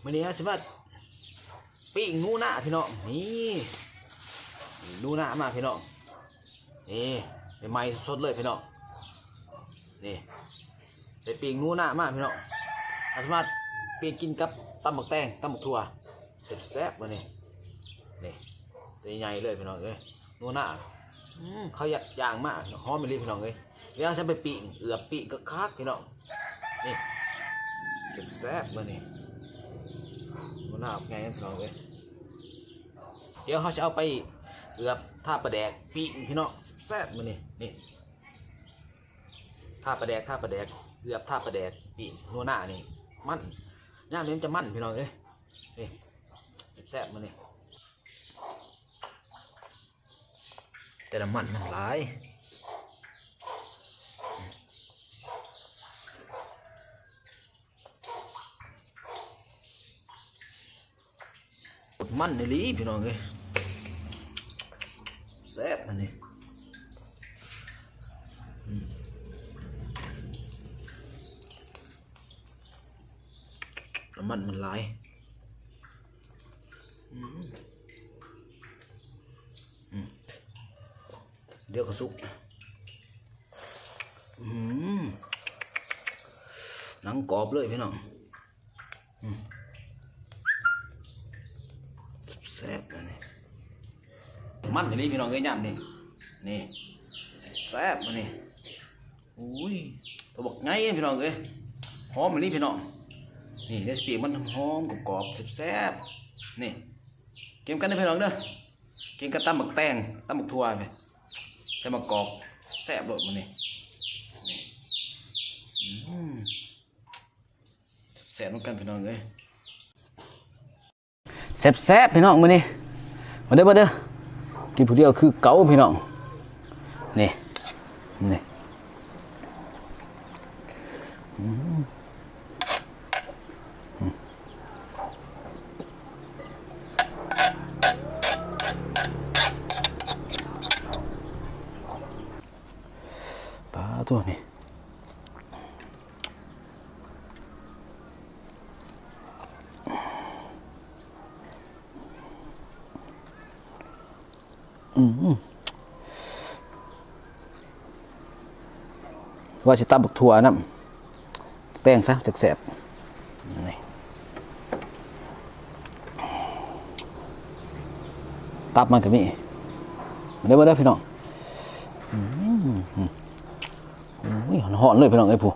มื้อนี้สิว่าปิ้งนูน่าพี่น้องนี่นูน่ามาพี่น้องนี่ใหม่สดเลยพี่น้องนี่ไปปิ้งนูน่ามาพี่น้องสามารถปิ้งกินกับตำบักแตงตำบักถั่วแซ่บๆมื้อนี้นี่ตัวใหญ่เลยพี่น้องเอ้ยนูน่าเขาย่างมากหอมไปเลยพี่น้องเอ้ยแล้วฉันไปปิ้งเอือบปิ้งก็คักพี่น้องนี่แซ่บๆมื้อนี้นูน่าไงพี่น้องเอ้ยเดี๋ยวเขาจะเอาไปเอือบท่าปลาแดกปิ้งพี่น้องแซ่บมื้อนี้นี่ท่าปลาแดกเอือบท่าปลาแดกปิ้งนูน่านี่มันย่างนี้มันจะมันพี่น้องเอ้ยนี่แซ่บมื้อนี้แต่ละมันหลายมันในลีพี่น้องเอ้ยแซ่บมันนี่น้ำมันหลายเดี๋ยวก็สุกหนังกรอบเลยพี่น้องแซ่บเลยนี่มันอย่างนี้พี่น้องเอ้ยย่ำนี่นี่แซ่บมานี่อุ้ยตัวบอกไงพี่น้องเอ้ยหอมอย่างนี้พี่น้องนี่เดี๋ยวปีกมันหอมกรอบแซ่บนี่เก็บกันนะพี่น้องเด้อกินกับตำบักแตงตำบักทั่วไปใส่มะกอกแซ่บเลยมันนี่แซ่บเหมือนกันพี่น้องเอ้ยแซ่บพี่น้องมื้อนี้มาเด้อกินผู้เดียวคือเก๋าพี่น้องนี่ปลาตัวนี้ว่าสิตำบักถั่วน้ำแตงซะจักแสบนี่ตับมันก็มีมาเด้อพี่น้องหอนเลยพี่น้องไอ้ผู้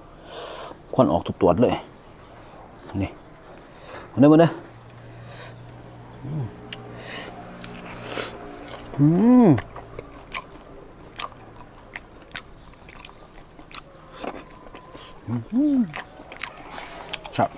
ควันออกทุกตัวเลยนี่มาเด้อครับ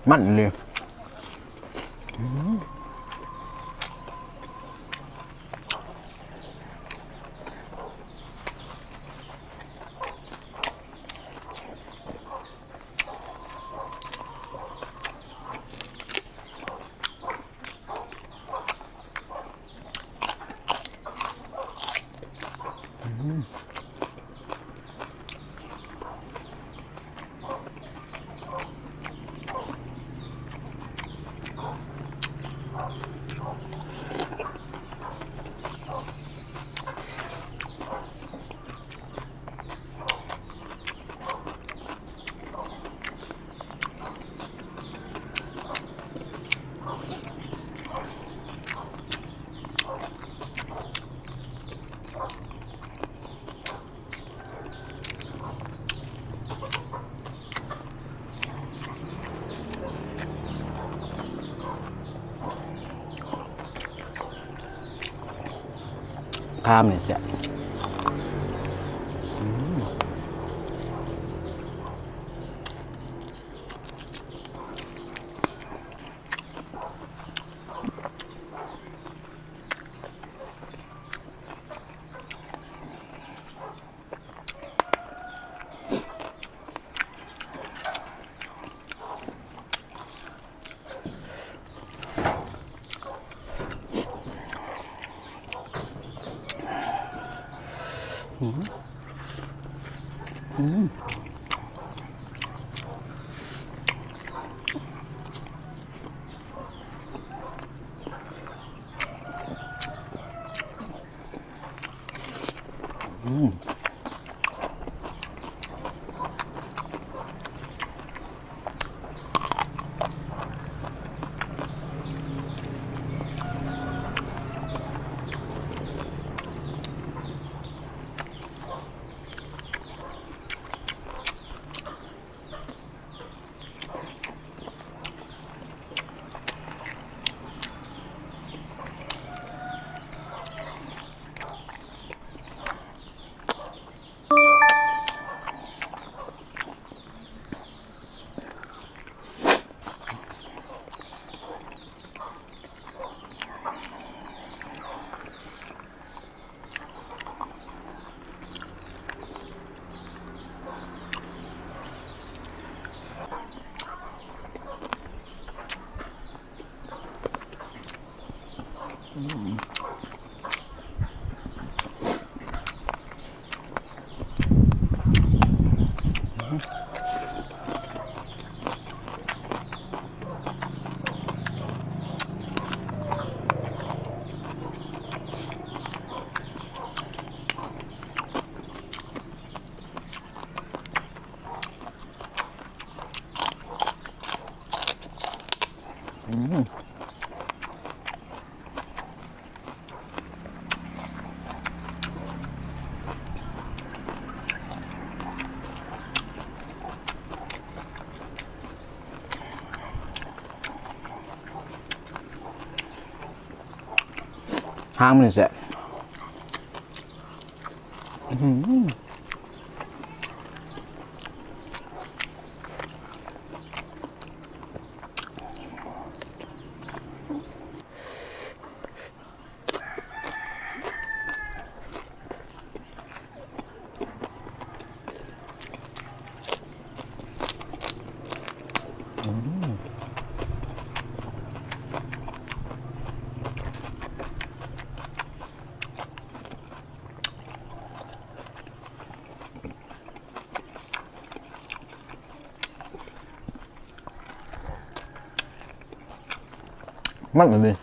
มันเลย ข้ามเนี่ยเสียห้างมันเสียมันเลย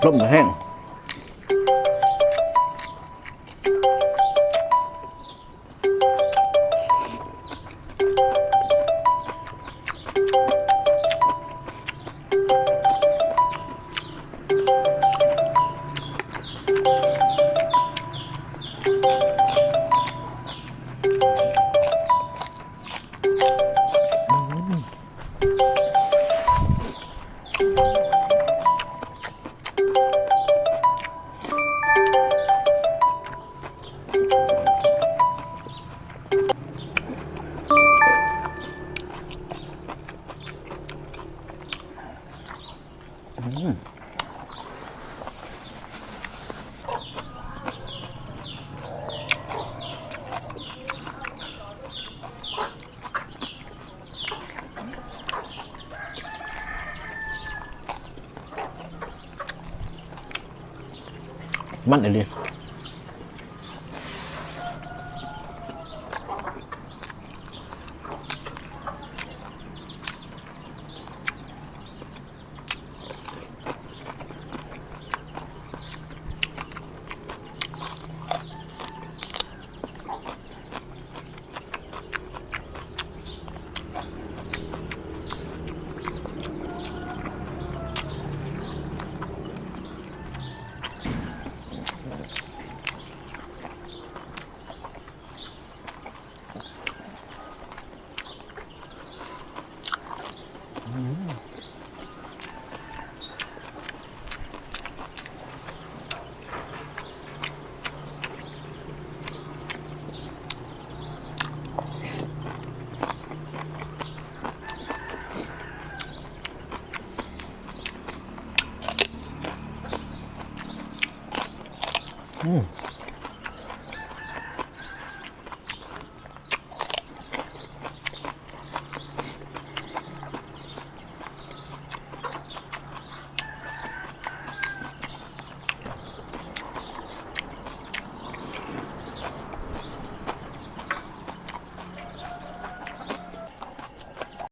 ร่มแห้ง มันอะไร